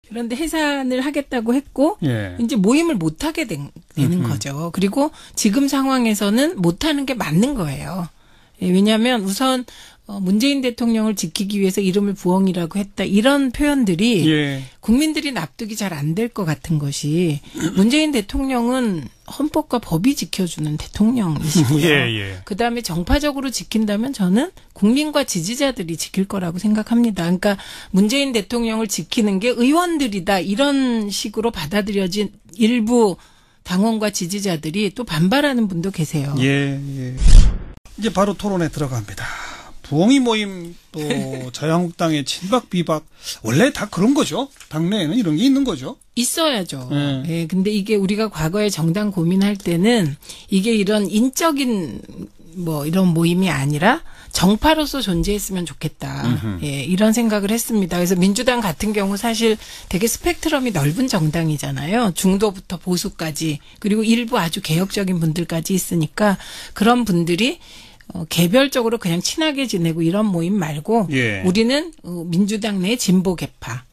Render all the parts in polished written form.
그런데 해산을 하겠다고 했고 예. 이제 모임을 못 하게 되는 거죠. 그리고 지금 상황에서는 못 하는 게 맞는 거예요. 예, 왜냐하면 우선 문재인 대통령을 지키기 위해서 이름을 부엉이라고 했다. 이런 표현들이 예. 국민들이 납득이 잘 안 될 것 같은 것이 문재인 대통령은 헌법과 법이 지켜주는 대통령이시고요. 예. 그다음에 정파적으로 지킨다면 저는 국민과 지지자들이 지킬 거라고 생각합니다. 그러니까 문재인 대통령을 지키는 게 의원들이다. 이런 식으로 받아들여진 일부 당원과 지지자들이 또 반발하는 분도 계세요. 예. 이제 바로 토론에 들어갑니다. 부엉이 모임 또 자유한국당의 친박 비박 원래 다 그런 거죠. 당내에는 이런 게 있는 거죠. 있어야죠. 예, 근데 이게 우리가 과거에 정당 고민할 때는 이게 이런 인적인 뭐 이런 모임이 아니라 정파로서 존재했으면 좋겠다. 예, 이런 생각을 했습니다. 그래서 민주당 같은 경우 사실 되게 스펙트럼이 넓은 정당이잖아요. 중도부터 보수까지 그리고 일부 아주 개혁적인 분들까지 있으니까 그런 분들이 개별적으로 그냥 친하게 지내고 이런 모임 말고 예. 우리는 민주당 내 진보 개파,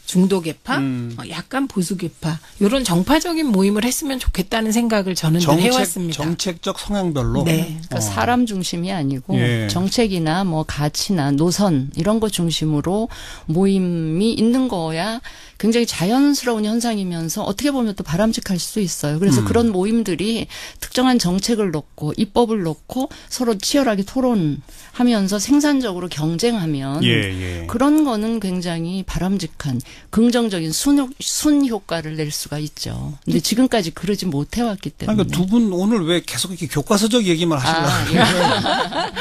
중도 개파, 약간 보수 개파 이런 정파적인 모임을 했으면 좋겠다는 생각을 저는 늘 해왔습니다. 정책적 성향별로. 네. 그러니까 사람 중심이 아니고 예. 정책이나 뭐 가치나 노선 이런 것 중심으로 모임이 있는 거야 굉장히 자연스러운 현상이면서 어떻게 보면 또 바람직할 수도 있어요. 그래서 그런 모임들이 특정한 정책을 놓고 입법을 놓고 서로 치열하게 토론하면서 생산적으로 경쟁하면 예. 그런 거는 굉장히 바람직한 긍정적인 순 효과를 낼 수가 있죠. 근데 지금까지 그러지 못해왔기 때문에. 그러니까 두 분 오늘 왜 계속 이렇게 교과서적 얘기만 하시려고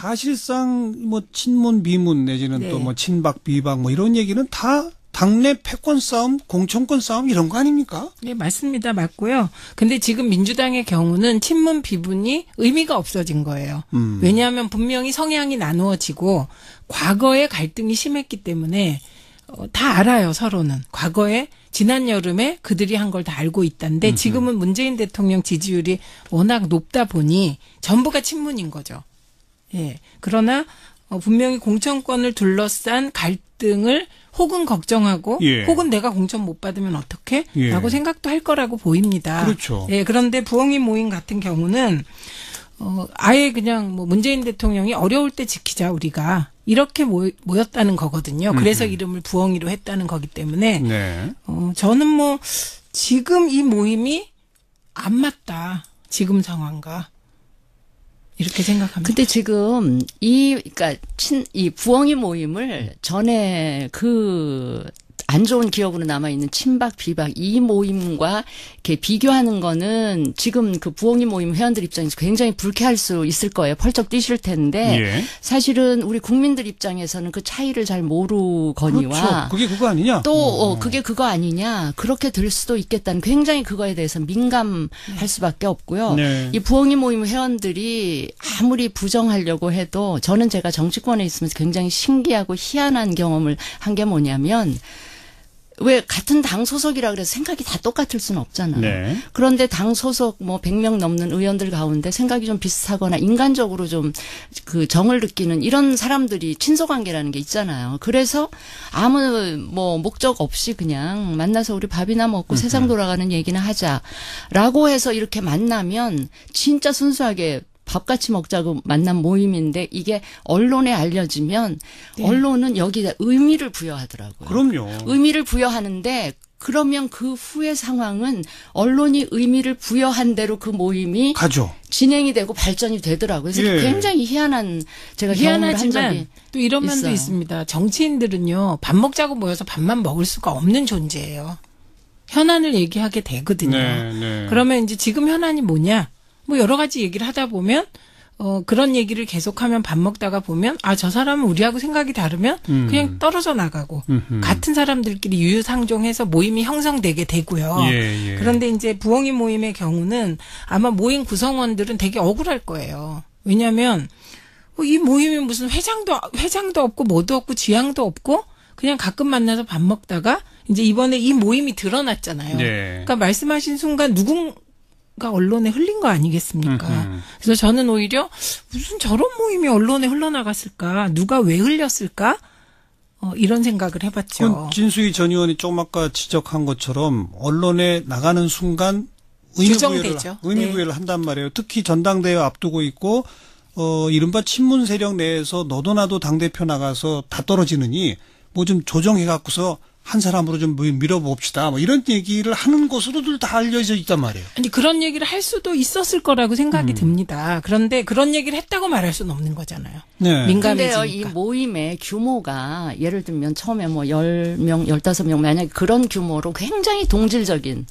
사실상 뭐 친문 비문 내지는 네. 또 뭐 친박 비박 뭐 이런 얘기는 다 당내 패권 싸움, 공천권 싸움 이런 거 아닙니까? 네, 맞습니다. 맞고요. 근데 지금 민주당의 경우는 친문 비분이 의미가 없어진 거예요. 왜냐하면 분명히 성향이 나누어지고 과거에 갈등이 심했기 때문에 다 알아요, 서로는. 과거에 지난 여름에 그들이 한 걸 다 알고 있다는데 지금은 문재인 대통령 지지율이 워낙 높다 보니 전부가 친문인 거죠. 예. 그러나 분명히 공천권을 둘러싼 갈등을 혹은 걱정하고 예. 혹은 내가 공천 못 받으면 어떡해? 예. 라고 생각도 할 거라고 보입니다. 그렇죠. 예, 그런데 부엉이 모임 같은 경우는 아예 그냥 뭐 문재인 대통령이 어려울 때 지키자 우리가 이렇게 모였다는 거거든요. 그래서 이름을 부엉이로 했다는 거기 때문에 네. 저는 뭐 지금 이 모임이 안 맞다. 지금 상황과 이렇게 생각합니다. 근데 지금 그러니까 이 부엉이 모임을 전에 안 좋은 기억으로 남아있는 친박, 비박 이 모임과 이렇게 비교하는 거는 지금 그 부엉이 모임 회원들 입장에서 굉장히 불쾌할 수 있을 거예요. 펄쩍 뛰실 텐데 예. 사실은 우리 국민들 입장에서는 그 차이를 잘 모르거니와 그렇죠. 그게 그거 아니냐? 또 그게 그거 아니냐 그렇게 될 수도 있겠다는 굉장히 그거에 대해서 민감할 수밖에 없고요. 네. 이 부엉이 모임 회원들이 아무리 부정하려고 해도 저는 제가 정치권에 있으면서 굉장히 신기하고 희한한 경험을 한 게 뭐냐면 왜 같은 당 소속이라 그래서 생각이 다 똑같을 수는 없잖아요. 네. 그런데 당 소속 뭐 100명 넘는 의원들 가운데 생각이 좀 비슷하거나 인간적으로 좀 그 정을 느끼는 이런 사람들이 친소관계라는 게 있잖아요. 그래서 아무 뭐 목적 없이 그냥 만나서 우리 밥이나 먹고 세상 돌아가는 얘기나 하자라고 해서 이렇게 만나면 진짜 순수하게 밥같이 먹자고 만난 모임인데 이게 언론에 알려지면 네. 언론은 여기다 의미를 부여하더라고요. 그럼요. 의미를 부여하는데 그러면 그 후의 상황은 언론이 의미를 부여한 대로 그 모임이 가죠. 진행이 되고 발전이 되더라고요. 그래서 예. 굉장히 희한한 제가 경험을 한 적이 희한하지만 또 이런 면도 있어요. 있습니다. 정치인들은요. 밥 먹자고 모여서 밥만 먹을 수가 없는 존재예요. 현안을 얘기하게 되거든요. 네. 그러면 이제 지금 현안이 뭐냐? 뭐 여러 가지 얘기를 하다 보면 그런 얘기를 계속하면 밥 먹다가 보면 저 사람은 우리하고 생각이 다르면 그냥 떨어져 나가고 같은 사람들끼리 유유상종해서 모임이 형성되게 되고요. 예. 그런데 이제 부엉이 모임의 경우는 아마 모임 구성원들은 되게 억울할 거예요. 왜냐하면 이 모임이 무슨 회장도 없고 뭐도 없고 지향도 없고 그냥 가끔 만나서 밥 먹다가 이제 이번에 이 모임이 드러났잖아요. 네. 그러니까 말씀하신 순간 누군가 언론에 흘린 거 아니겠습니까? 그래서 저는 오히려 무슨 저런 모임이 언론에 흘러나갔을까? 누가 왜 흘렸을까? 이런 생각을 해봤죠. 그건 진수희 전 의원이 조금 아까 지적한 것처럼 언론에 나가는 순간 규정되죠. 의미부여를 한단 말이에요. 특히 전당대회 앞두고 있고 이른바 친문 세력 내에서 너도 나도 당대표 나가서 다 떨어지느니 뭐 좀 조정해 갖고서 한 사람으로 좀 밀어봅시다. 뭐 이런 얘기를 하는 것으로도 다 알려져 있단 말이에요. 아니 그런 얘기를 할 수도 있었을 거라고 생각이 듭니다. 그런데 그런 얘기를 했다고 말할 수는 없는 거잖아요. 네. 민감해지니까. 근데요, 이 모임의 규모가 예를 들면 처음에 뭐 10명, 15명 만약에 그런 규모로 굉장히 동질적인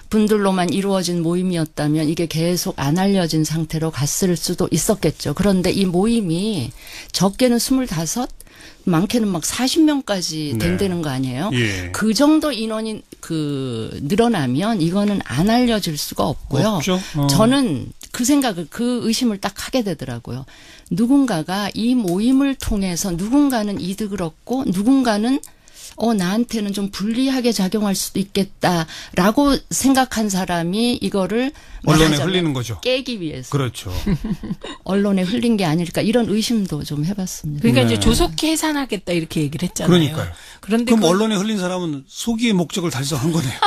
분들로만 이루어진 모임이었다면 이게 계속 안 알려진 상태로 갔을 수도 있었겠죠. 그런데 이 모임이 적게는 25, 많게는 막 40명까지 된다는 거 아니에요? 예. 그 정도 인원이 늘어나면 이거는 안 알려질 수가 없고요. 없죠. 저는 그 의심을 딱 하게 되더라고요. 누군가가 이 모임을 통해서 누군가는 이득을 얻고 누군가는 나한테는 좀 불리하게 작용할 수도 있겠다라고 생각한 사람이 이거를 언론에 흘리는 거죠. 깨기 위해서. 그렇죠. 언론에 흘린 게 아닐까 이런 의심도 좀 해봤습니다. 그러니까 네. 이제 조속히 해산하겠다 이렇게 얘기를 했잖아요. 그러니까요. 그런데 그럼 언론에 흘린 사람은 소기의 목적을 달성한 거네요.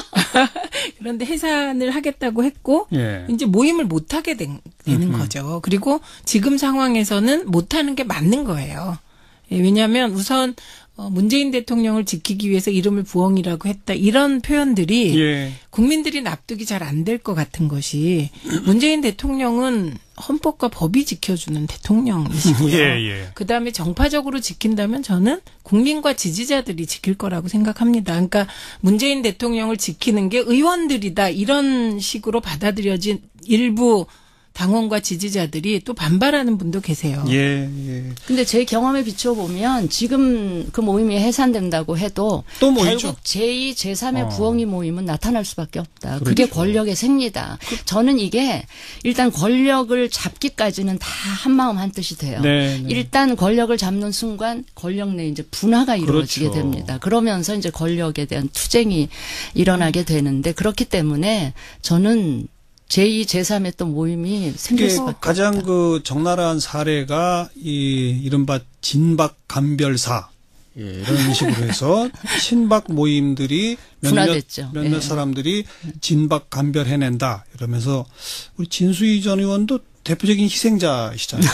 그런데 해산을 하겠다고 했고 예. 이제 모임을 못 하게 되는 거죠. 그리고 지금 상황에서는 못 하는 게 맞는 거예요. 예, 왜냐하면 우선 문재인 대통령을 지키기 위해서 이름을 부엉이라고 했다. 이런 표현들이 예. 국민들이 납득이 잘 안 될 것 같은 것이 문재인 대통령은 헌법과 법이 지켜주는 대통령이시고요. 예. 그다음에 정파적으로 지킨다면 저는 국민과 지지자들이 지킬 거라고 생각합니다. 그러니까 문재인 대통령을 지키는 게 의원들이다. 이런 식으로 받아들여진 일부 당원과 지지자들이 또 반발하는 분도 계세요. 예. 근데 제 경험에 비춰보면 지금 그 모임이 해산된다고 해도 또 모이죠. 결국 제2, 제3의 부엉이 모임은 나타날 수밖에 없다. 그렇죠. 그게 권력의 생리다. 저는 이게 일단 권력을 잡기까지는 다 한마음 한뜻이 돼요. 네. 일단 권력을 잡는 순간 권력 내 이제 분화가 이루어지게 그렇죠. 됩니다. 그러면서 이제 권력에 대한 투쟁이 일어나게 되는데 그렇기 때문에 저는 제2, 제3의 또 모임이 생길 수밖에 없다. 가장 그 적나라한 사례가 이른바 진박 감별사 이런 식으로 해서 친박 모임들이 분화됐죠. 몇몇 사람들이 진박 감별해낸다 이러면서 우리 진수희 전 의원도 대표적인 희생자이시잖아요.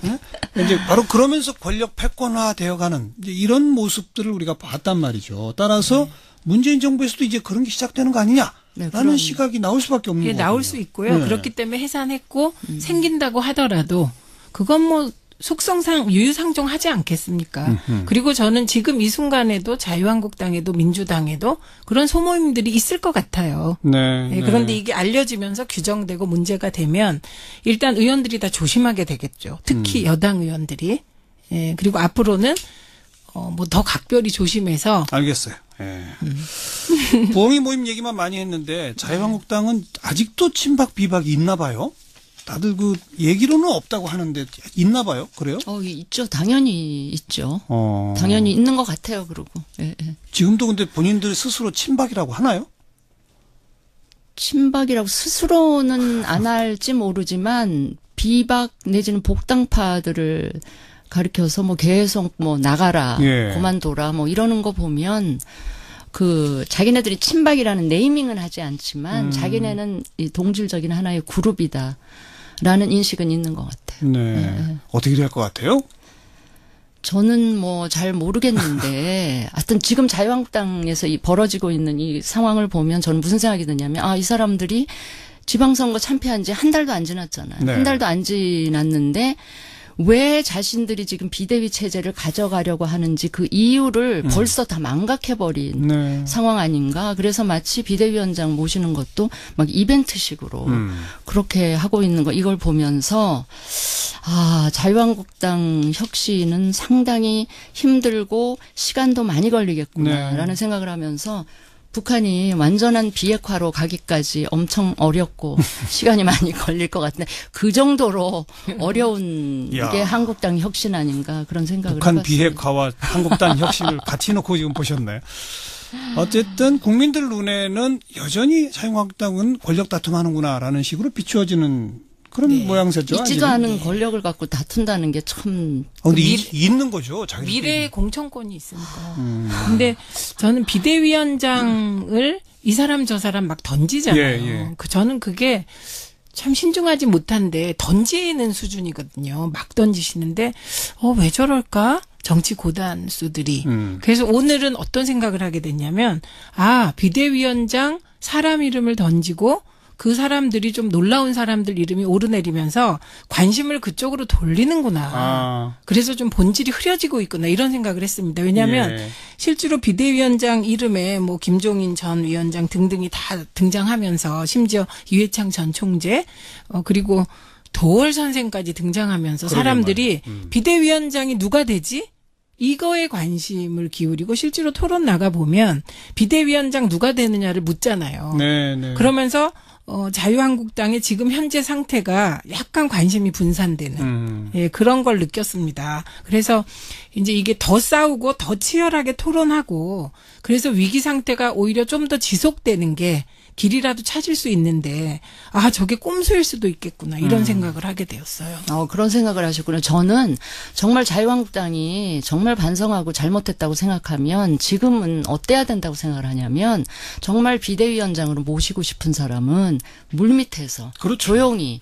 네? 이제 바로 그러면서 권력 패권화되어가는 이제 이런 모습들을 우리가 봤단 말이죠. 따라서 문재인 정부에서도 이제 그런 게 시작되는 거 아니냐? 라는 시각이 나올 수밖에 없는 거예요. 나올 수 있고요. 네. 그렇기 때문에 해산했고 생긴다고 하더라도 그건 뭐 속성상 유유상종하지 않겠습니까? 그리고 저는 지금 이 순간에도 자유한국당에도 민주당에도 그런 소모임들이 있을 것 같아요. 네. 그런데 이게 알려지면서 규정되고 문제가 되면 일단 의원들이 다 조심하게 되겠죠. 특히 여당 의원들이. 예, 그리고 앞으로는 뭐 더 각별히 조심해서. 알겠어요. 예. 부엉이 모임 얘기만 많이 했는데 자유한국당은 아직도 친박 비박이 있나 봐요. 다들 그 얘기로는 없다고 하는데 있나 봐요. 그래요? 있죠. 당연히 있죠. 당연히 있는 것 같아요. 그러고. 예. 지금도 근데 본인들 스스로 친박이라고 하나요? 친박이라고 스스로는 안 할지 모르지만 비박 내지는 복당파들을 가리켜서 뭐 계속 뭐 나가라, 그만둬라 뭐 이러는 거 보면 그 자기네들이 친박이라는 네이밍은 하지 않지만 자기네는 이 동질적인 하나의 그룹이다라는 인식은 있는 것 같아요. 네. 어떻게 될 것 같아요? 저는 뭐 잘 모르겠는데 하여튼 지금 자유한국당에서 이 벌어지고 있는 이 상황을 보면 저는 무슨 생각이 드냐면 이 사람들이 지방선거 참패한 지 한 달도 안 지났잖아요. 네. 한 달도 안 지났는데 왜 자신들이 지금 비대위 체제를 가져가려고 하는지 그 이유를 벌써 다 망각해버린 상황 아닌가. 그래서 마치 비대위원장 모시는 것도 막 이벤트식으로 그렇게 하고 있는 거 이걸 보면서 자유한국당 혁신은 상당히 힘들고 시간도 많이 걸리겠구나라는 생각을 하면서 북한이 완전한 비핵화로 가기까지 엄청 어렵고 시간이 많이 걸릴 것 같은데 그 정도로 어려운 게 한국당 혁신 아닌가 그런 생각을 북한 해봤습니다. 비핵화와 한국당 혁신을 같이 놓고 지금 보셨나요? 어쨌든 국민들 눈에는 여전히 자유한국당은 권력 다툼하는구나라는 식으로 비추어지는 그런 네. 모양새죠. 있지도 아직은. 않은 권력을 갖고 다툰다는 게 참. 근데 있는 거죠. 자기들끼리. 미래의 공천권이 있으니까. 근데 저는 비대위원장을 이 사람 저 사람 막 던지잖아요. 예. 저는 그게 참 신중하지 못한데 던지는 수준이거든요. 막 던지시는데 왜 저럴까? 정치 고단수들이. 그래서 오늘은 어떤 생각을 하게 됐냐면 비대위원장 사람 이름을 던지고 그 사람들이 좀 놀라운 사람들 이름이 오르내리면서 관심을 그쪽으로 돌리는구나. 그래서 좀 본질이 흐려지고 있구나 이런 생각을 했습니다. 왜냐하면 실제로 비대위원장 이름에 뭐 김종인 전 위원장 등등이 다 등장하면서 심지어 이회창 전 총재 그리고 도월 선생까지 등장하면서 사람들이 비대위원장이 누가 되지? 이거에 관심을 기울이고 실제로 토론 나가보면 비대위원장 누가 되느냐를 묻잖아요. 네. 그러면서 자유한국당의 지금 현재 상태가 약간 관심이 분산되는 그런 걸 느꼈습니다. 그래서 이제 이게 더 싸우고 더 치열하게 토론하고 그래서 위기 상태가 오히려 좀 더 지속되는 게 길이라도 찾을 수 있는데 저게 꼼수일 수도 있겠구나 이런 생각을 하게 되었어요. 그런 생각을 하셨구나. 저는 정말 자유한국당이 정말 반성하고 잘못했다고 생각하면 지금은 어때야 된다고 생각을 하냐면 정말 비대위원장으로 모시고 싶은 사람은 물밑에서 그렇죠. 조용히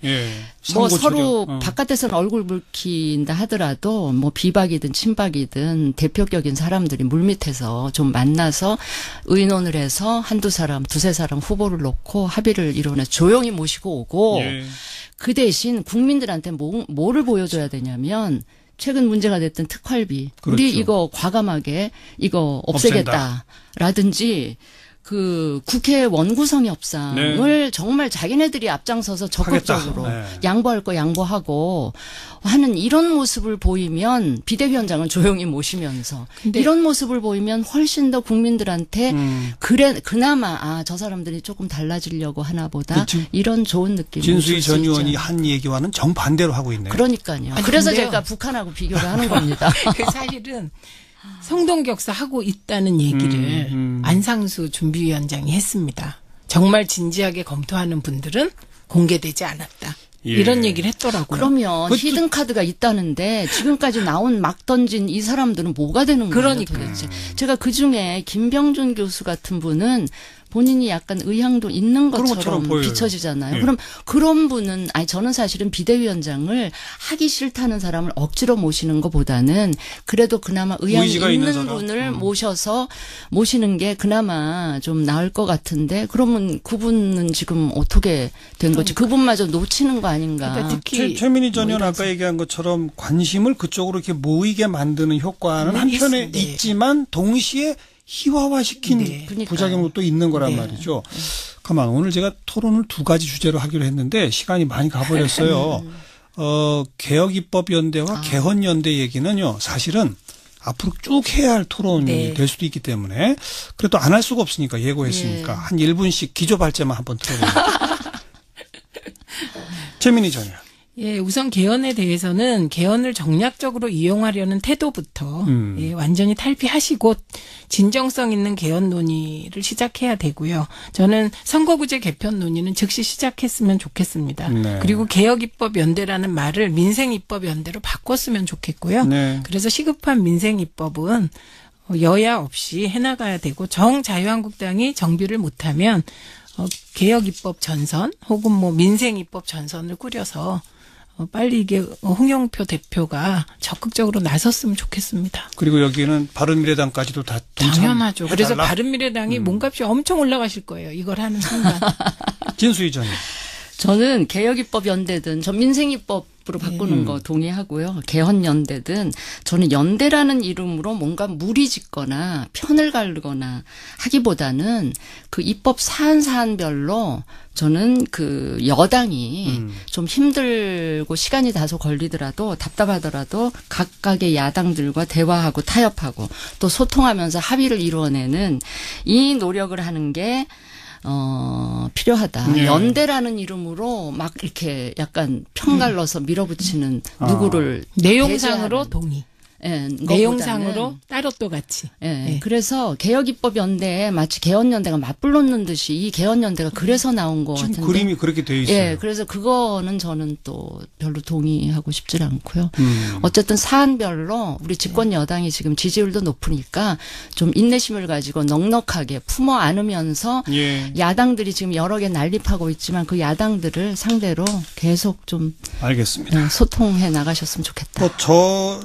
뭐 서로 상고추력. 바깥에서는 얼굴 붉힌다 하더라도 뭐 비박이든 친박이든 대표격인 사람들이 물밑에서 좀 만나서 의논을 해서 한두 사람, 두세 사람 후보를 놓고 합의를 이뤄내 조용히 모시고 오고 그 대신 국민들한테 뭐를 보여줘야 되냐면 최근 문제가 됐던 특활비. 그렇죠. 우리 이거 과감하게 이거 없애겠다라든지 그 국회 원구성 협상을 정말 자기네들이 앞장서서 적극적으로 양보할 거 양보하고 하는 이런 모습을 보이면 비대위원장은 조용히 모시면서 이런 모습을 보이면 훨씬 더 국민들한테 그나마 저 사람들이 조금 달라지려고 하나 보다 이런 좋은 느낌을 진수희 전 의원이 한 얘기와는 정반대로 하고 있네요. 그러니까요. 그래서 제가 북한하고 비교를 하는 겁니다. 사실은 성동격사 하고 있다는 얘기를 안상수 준비위원장이 했습니다. 정말 진지하게 검토하는 분들은 공개되지 않았다. 이런 얘기를 했더라고요. 그러면 히든카드가 있다는데 지금까지 나온 막 던진 이 사람들은 뭐가 되는 거예요? 그러니까. 도대체. 제가 그중에 김병준 교수 같은 분은 본인이 약간 의향도 있는 것처럼 비춰지잖아요. 그럼 그런 분은 저는 사실은 비대위원장을 하기 싫다는 사람을 억지로 모시는 것보다는 그래도 그나마 의향이 있는 분을 모시는 게 그나마 좀 나을 것 같은데 그러면 그분은 지금 어떻게 된 거지? 그분마저 놓치는 거 아닌가? 그러니까 특히 최민희 전 의원 아까 얘기한 것처럼 관심을 그쪽으로 이렇게 모이게 만드는 효과는 한편에 있지만 동시에 희화화시킨 부작용도 또 있는 거란 말이죠. 가만 오늘 제가 토론을 두 가지 주제로 하기로 했는데 시간이 많이 가버렸어요. 개혁입법연대와 개헌연대 얘기는요. 사실은 앞으로 쭉 해야 할 토론이 될 수도 있기 때문에 그래도 안 할 수가 없으니까 예고했으니까 한 1분씩 기조 발제만 한번 들어보겠습니다. 최민희 전 의원. 우선 개헌에 대해서는 개헌을 정략적으로 이용하려는 태도부터 완전히 탈피하시고 진정성 있는 개헌 논의를 시작해야 되고요. 저는 선거구제 개편 논의는 즉시 시작했으면 좋겠습니다. 그리고 개혁입법연대라는 말을 민생입법연대로 바꿨으면 좋겠고요. 그래서 시급한 민생입법은 여야 없이 해나가야 되고 자유한국당이 정비를 못하면 개혁입법 전선 혹은 뭐 민생입법 전선을 꾸려서 빨리 이게 홍영표 대표가 적극적으로 나섰으면 좋겠습니다. 그리고 여기는 바른미래당까지도 다 당연하죠. 그래서 바른미래당이 몸값이 엄청 올라가실 거예요. 이걸 하는 순간. 진수희 전. 저는 개혁입법연대든 전 민생입법으로 바꾸는 거 동의하고요. 개헌연대든 저는 연대라는 이름으로 뭔가 무리짓거나 편을 가르거나 하기보다는 그 입법 사안별로 저는 그 여당이 좀 힘들고 시간이 다소 걸리더라도 답답하더라도 각각의 야당들과 대화하고 타협하고 또 소통하면서 합의를 이루어내는 이 노력을 하는 게 필요하다. 연대라는 이름으로 막 이렇게 약간 편갈라서 밀어붙이는 누구를 내용상으로 동의. 예, 내용상으로 따로 또 같이. 예. 네. 그래서 개혁입법연대에 마치 개헌연대가 맞불놓는 듯이 이 개헌연대가 그래서 나온 것 지금 같은데. 그림이 그렇게 돼 있어요. 예, 그래서 그거는 저는 또 별로 동의하고 싶지 않고요. 어쨌든 사안별로 우리 집권 여당이 지금 지지율도 높으니까 좀 인내심을 가지고 넉넉하게 품어 안으면서 예. 야당들이 지금 여러 개 난립하고 있지만 그 야당들을 상대로 계속 좀 알겠습니다. 소통해 나가셨으면 좋겠다.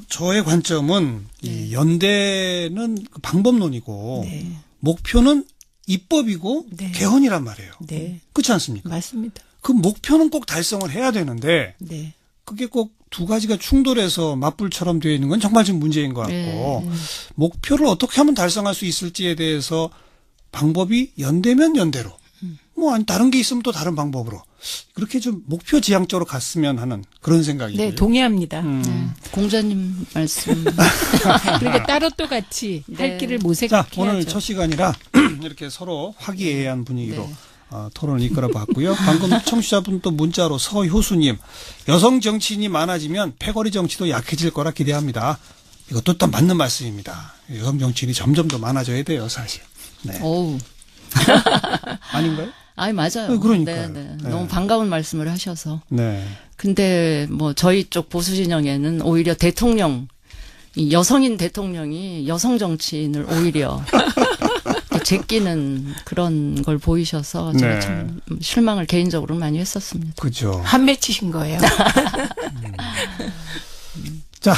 저의 관점은 이 연대는 그 방법론이고 네. 목표는 입법이고 네. 개헌이란 말이에요. 네. 그렇지 않습니까? 맞습니다. 그 목표는 꼭 달성을 해야 되는데 네. 그게 꼭 두 가지가 충돌해서 맞불처럼 되어 있는 건 정말 좀 문제인 것 같고 네. 목표를 어떻게 하면 달성할 수 있을지에 대해서 방법이 연대면 연대로 뭐 아니 다른 게 있으면 또 다른 방법으로 그렇게 좀 목표 지향적으로 갔으면 하는 그런 생각이고요. 네, 동의합니다. 네. 공자님 말씀. 그러니까 따로 또 같이 할 네. 길을 모색해야죠. 자, 오늘 첫 시간이라 이렇게 서로 화기애애한 분위기로 네. 토론을 이끌어 봤고요. 방금 청취자분 또 문자로 서효수님, 여성 정치인이 많아지면 패거리 정치도 약해질 거라 기대합니다. 이것도 또 맞는 말씀입니다. 여성 정치인이 점점 더 많아져야 돼요, 사실. 네. 어우. 아닌가요? 아니, 맞아요. 네, 그러니까요. 네. 네. 너무 반가운 말씀을 하셔서. 네. 근데 뭐 저희 쪽 보수 진영에는 오히려 대통령, 이 여성인 대통령이 여성 정치인을 오히려 제끼는 그런 걸 보이셔서 제가 네. 참 실망을 개인적으로 많이 했었습니다. 그죠. 한 맺히신 거예요. 자,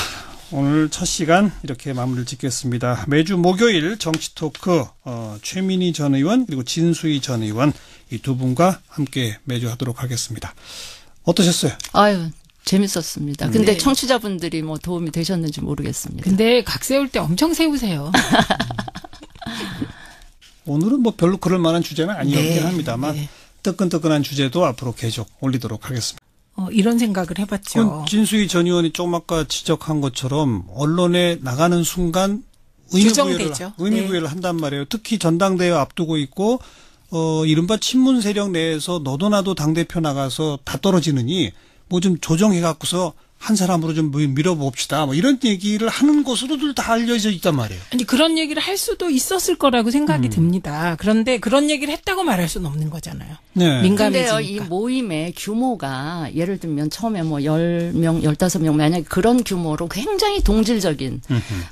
오늘 첫 시간 이렇게 마무리를 짓겠습니다. 매주 목요일 정치 토크 최민희 전 의원 그리고 진수희 전 의원 이 두 분과 함께 매주 하도록 하겠습니다. 어떠셨어요? 아유, 재밌었습니다. 근데 네. 청취자분들이 뭐 도움이 되셨는지 모르겠습니다. 근데 각 세울 때 엄청 세우세요. 오늘은 뭐 별로 그럴 만한 주제는 아니었긴 네, 합니다만 네. 뜨끈뜨끈한 주제도 앞으로 계속 올리도록 하겠습니다. 이런 생각을 해봤죠. 그건 진수희 전 의원이 조금 아까 지적한 것처럼 언론에 나가는 순간 규정되죠. 의미부여를 한단 말이에요. 특히 전당대회 앞두고 있고 이른바 친문 세력 내에서 너도 나도 당대표 나가서 다 떨어지느니 뭐 좀 조정해 갖고서 한 사람으로 좀 밀어봅시다. 뭐 이런 얘기를 하는 것으로도 다 알려져 있단 말이에요. 아니 그런 얘기를 할 수도 있었을 거라고 생각이 듭니다. 그런데 그런 얘기를 했다고 말할 수는 없는 거잖아요. 네. 민감해지니까. 근데요, 이 모임의 규모가 예를 들면 처음에 뭐 10명, 15명 만약에 그런 규모로 굉장히 동질적인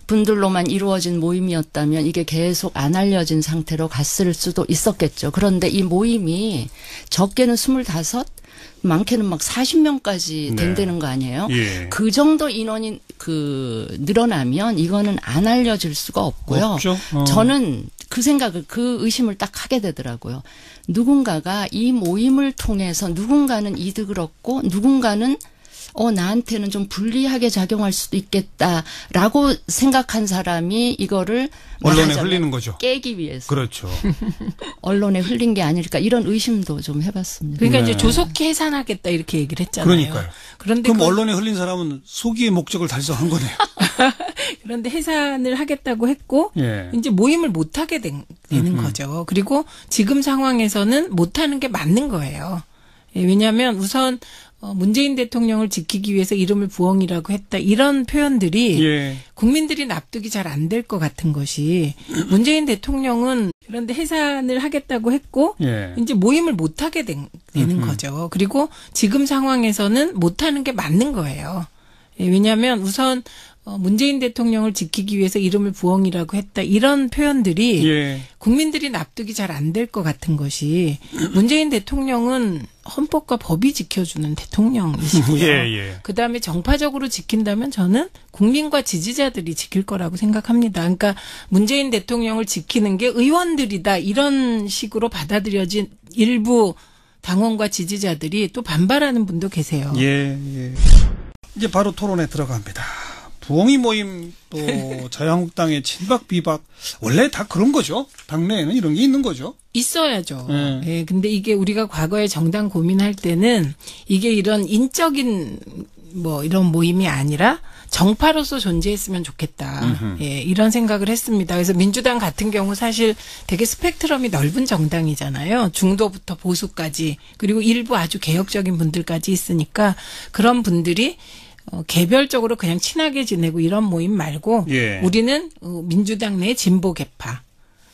분들로만 이루어진 모임이었다면 이게 계속 안 알려진 상태로 갔을 수도 있었겠죠. 그런데 이 모임이 적게는 25, 많게는 막 40명까지 네. 된다는 거 아니에요? 예. 그 정도 인원이 늘어나면 이거는 안 알려질 수가 없고요. 없죠. 저는 그 의심을 딱 하게 되더라고요. 누군가가 이 모임을 통해서 누군가는 이득을 얻고 누군가는 나한테는 좀 불리하게 작용할 수도 있겠다라고 생각한 사람이 이거를 언론에 말하자면 흘리는 거죠. 깨기 위해서 그렇죠. 언론에 흘린 게 아닐까 이런 의심도 좀 해봤습니다. 그러니까 네. 이제 조속히 해산하겠다 이렇게 얘기를 했잖아요. 그러니까요. 그런데 그럼 언론에 흘린 사람은 소기의 목적을 달성한 거네요. 그런데 해산을 하겠다고 했고 예. 이제 모임을 못 하게 되는 거죠. 그리고 지금 상황에서는 못 하는 게 맞는 거예요. 예, 왜냐하면 우선 문재인 대통령을 지키기 위해서 이름을 부엉이라고 했다. 이런 표현들이 예. 국민들이 납득이 잘 안 될 것 같은 것이 문재인 대통령은 그런데 해산을 하겠다고 했고 예. 이제 모임을 못 하게 되는 거죠. 그리고 지금 상황에서는 못 하는 게 맞는 거예요. 예, 왜냐하면 우선 문재인 대통령을 지키기 위해서 이름을 부엉이라고 했다. 이런 표현들이 예. 국민들이 납득이 잘 안 될 것 같은 것이 문재인 대통령은 헌법과 법이 지켜주는 대통령이시고요. 예. 그다음에 정파적으로 지킨다면 저는 국민과 지지자들이 지킬 거라고 생각합니다. 그러니까 문재인 대통령을 지키는 게 의원들이다. 이런 식으로 받아들여진 일부 당원과 지지자들이 또 반발하는 분도 계세요. 예. 이제 바로 토론에 들어갑니다. 부엉이 모임 또 자유한국당의 친박 비박 원래 다 그런 거죠. 당내에는 이런 게 있는 거죠. 있어야죠. 네. 예, 근데 이게 우리가 과거에 정당 고민할 때는 이게 이런 인적인 뭐 이런 모임이 아니라 정파로서 존재했으면 좋겠다. 예, 이런 생각을 했습니다. 그래서 민주당 같은 경우 사실 되게 스펙트럼이 넓은 정당이잖아요. 중도부터 보수까지 그리고 일부 아주 개혁적인 분들까지 있으니까 그런 분들이 개별적으로 그냥 친하게 지내고 이런 모임 말고 예. 우리는 민주당 내 진보 계파,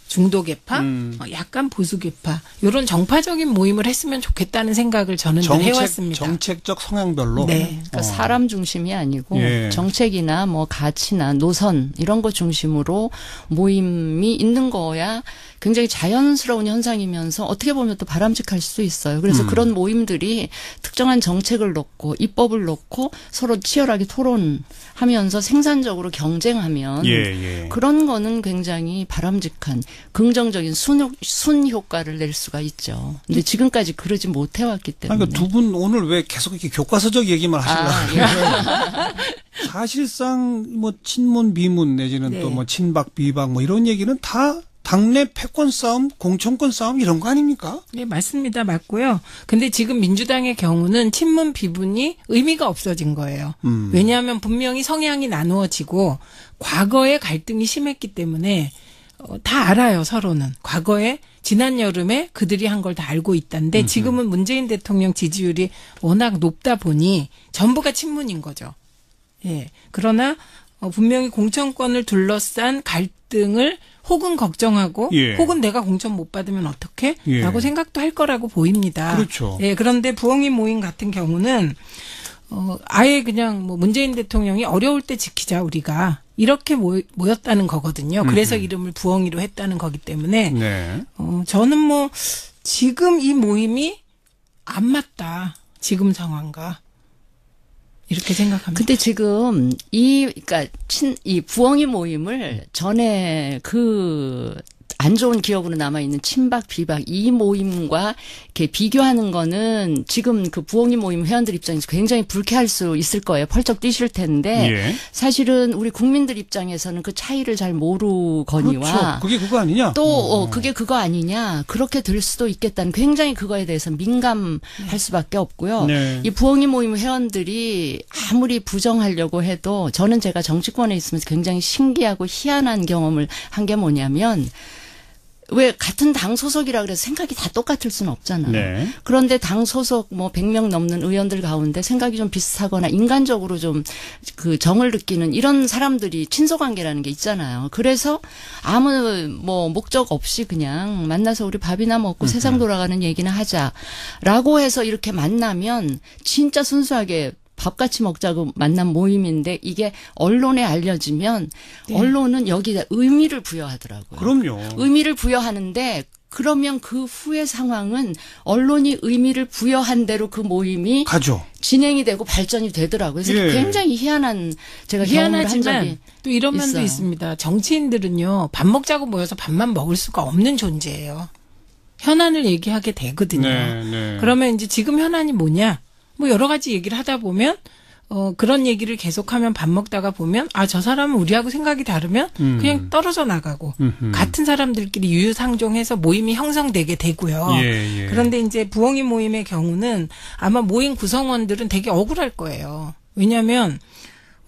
중도 계파, 약간 보수 계파 이런 정파적인 모임을 했으면 좋겠다는 생각을 저는 늘 해왔습니다. 정책적 성향별로. 네. 그러니까 사람 중심이 아니고 예. 정책이나 뭐 가치나 노선 이런 것 중심으로 모임이 있는 거야 굉장히 자연스러운 현상이면서 어떻게 보면 또 바람직할 수도 있어요. 그래서 그런 모임들이 특정한 정책을 놓고 입법을 놓고 서로 치열하게 토론하면서 생산적으로 경쟁하면 예. 그런 거는 굉장히 바람직한 긍정적인 순 효과를 낼 수가 있죠. 근데 지금까지 그러지 못해왔기 때문에. 그러니까 두 분 오늘 왜 계속 이렇게 교과서적 얘기만 하시려고 사실상 뭐 친문 비문 내지는 네. 또 뭐 친박 비박 뭐 이런 얘기는 다 당내 패권 싸움, 공천권 싸움 이런 거 아닙니까? 네, 맞습니다. 맞고요. 근데 지금 민주당의 경우는 친문 비분이 의미가 없어진 거예요. 왜냐하면 분명히 성향이 나누어지고 과거에 갈등이 심했기 때문에 다 알아요, 서로는. 과거에 지난 여름에 그들이 한 걸 다 알고 있다는데 지금은 문재인 대통령 지지율이 워낙 높다 보니 전부가 친문인 거죠. 예. 그러나 분명히 공천권을 둘러싼 갈등을 혹은 걱정하고 예. 혹은 내가 공천 못 받으면 어떡해? 예. 라고 생각도 할 거라고 보입니다. 그렇죠. 예, 그런데 부엉이 모임 같은 경우는 아예 그냥 뭐 문재인 대통령이 어려울 때 지키자 우리가 이렇게 모였다는 거거든요. 그래서 이름을 부엉이로 했다는 거기 때문에 네. 저는 뭐 지금 이 모임이 안 맞다. 지금 상황과 이렇게 생각합니다. 근데 지금 그러니까 이 부엉이 모임을 전에 안 좋은 기억으로 남아있는 친박, 비박 이 모임과 이렇게 비교하는 거는 지금 그 부엉이 모임 회원들 입장에서 굉장히 불쾌할 수 있을 거예요. 펄쩍 뛰실 텐데 예. 사실은 우리 국민들 입장에서는 그 차이를 잘 모르거니와 그렇죠. 그게 그거 아니냐? 또 그게 그거 아니냐 그렇게 될 수도 있겠다는 굉장히 그거에 대해서 민감할 수밖에 없고요. 네. 이 부엉이 모임 회원들이 아무리 부정하려고 해도 저는 제가 정치권에 있으면서 굉장히 신기하고 희한한 경험을 한 게 뭐냐면 왜 같은 당 소속이라 그래서 생각이 다 똑같을 수는 없잖아요. 네. 그런데 당 소속 뭐 100명 넘는 의원들 가운데 생각이 좀 비슷하거나 인간적으로 좀 그 정을 느끼는 이런 사람들이 친소관계라는 게 있잖아요. 그래서 아무 뭐 목적 없이 그냥 만나서 우리 밥이나 먹고 세상 돌아가는 얘기나 하자라고 해서 이렇게 만나면 진짜 순수하게 밥같이 먹자고 만난 모임인데 이게 언론에 알려지면 네. 언론은 여기다 의미를 부여하더라고요. 그럼요. 의미를 부여하는데 그러면 그 후의 상황은 언론이 의미를 부여한 대로 그 모임이 가죠. 진행이 되고 발전이 되더라고요. 그래서 예. 굉장히 희한한 제가 경험을 한 적이 희한하지만 또 이런 면도 있어요. 있습니다. 정치인들은요. 밥 먹자고 모여서 밥만 먹을 수가 없는 존재예요. 현안을 얘기하게 되거든요. 네. 그러면 이제 지금 현안이 뭐냐? 뭐 여러 가지 얘기를 하다 보면 그런 얘기를 계속하면 밥 먹다가 보면 저 사람은 우리하고 생각이 다르면 그냥 떨어져 나가고 같은 사람들끼리 유유상종해서 모임이 형성되게 되고요. 예. 그런데 이제 부엉이 모임의 경우는 아마 모임 구성원들은 되게 억울할 거예요. 왜냐하면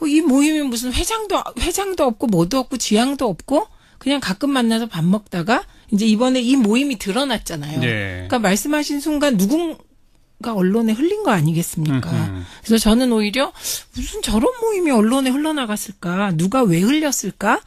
이 모임이 무슨 회장도 없고 뭐도 없고 지향도 없고 그냥 가끔 만나서 밥 먹다가 이제 이번에 이 모임이 드러났잖아요. 네. 그러니까 말씀하신 순간 누군가 언론에 흘린 거 아니겠습니까? 그래서 저는 오히려 무슨 저런 모임이 언론에 흘러나갔을까? 누가 왜 흘렸을까?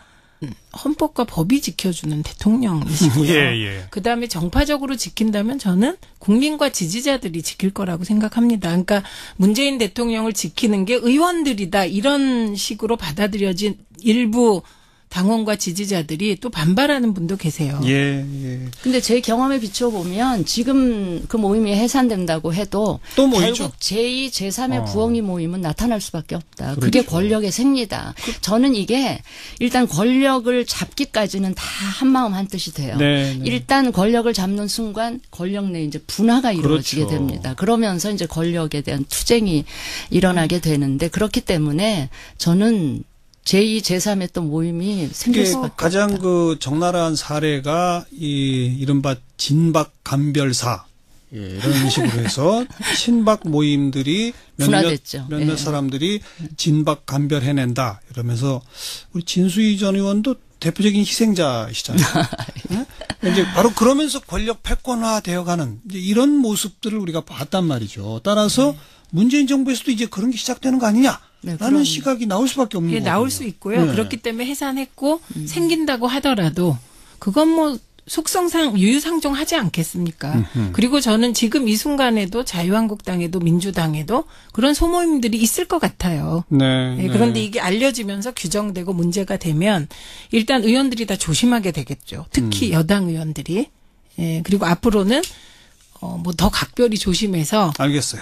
헌법과 법이 지켜주는 대통령이시고요. 예. 그다음에 정파적으로 지킨다면 저는 국민과 지지자들이 지킬 거라고 생각합니다. 그러니까 문재인 대통령을 지키는 게 의원들이다. 이런 식으로 받아들여진 일부 당원과 지지자들이 또 반발하는 분도 계세요. 예. 근데 제 경험에 비춰보면 지금 그 모임이 해산된다고 해도 또 모이죠. 결국 제2, 제3의 부엉이 모임은 나타날 수밖에 없다. 그렇죠. 그게 권력의 생리다. 저는 이게 일단 권력을 잡기까지는 다 한마음 한뜻이 돼요. 네. 일단 권력을 잡는 순간 권력 내 이제 분화가 이루어지게 그렇죠. 됩니다. 그러면서 이제 권력에 대한 투쟁이 일어나게 되는데 그렇기 때문에 저는 제2, 제3의 또 모임이 생길 수밖에 없다. 가장 그 적나라한 사례가 이 이른바 진박 감별사 이런 식으로 해서 친박 모임들이 분화됐죠. 몇몇 사람들이 진박 감별해낸다 이러면서 우리 진수희 전 의원도 대표적인 희생자시잖아요. 네? 이제 바로 그러면서 권력 패권화 되어가는 이제 이런 모습들을 우리가 봤단 말이죠. 따라서 문재인 정부에서도 이제 그런 게 시작되는 거 아니냐? 네, 라는 시각이 나올 수밖에 없는 예, 거예요. 나올 수 있고요. 네. 그렇기 때문에 해산했고 생긴다고 하더라도 그건 뭐 속성상 유유상종하지 않겠습니까? 그리고 저는 지금 이 순간에도 자유한국당에도 민주당에도 그런 소모임들이 있을 것 같아요. 네. 예, 그런데 이게 알려지면서 규정되고 문제가 되면 일단 의원들이 다 조심하게 되겠죠. 특히 여당 의원들이. 예, 그리고 앞으로는 뭐 더 각별히 조심해서 알겠어요.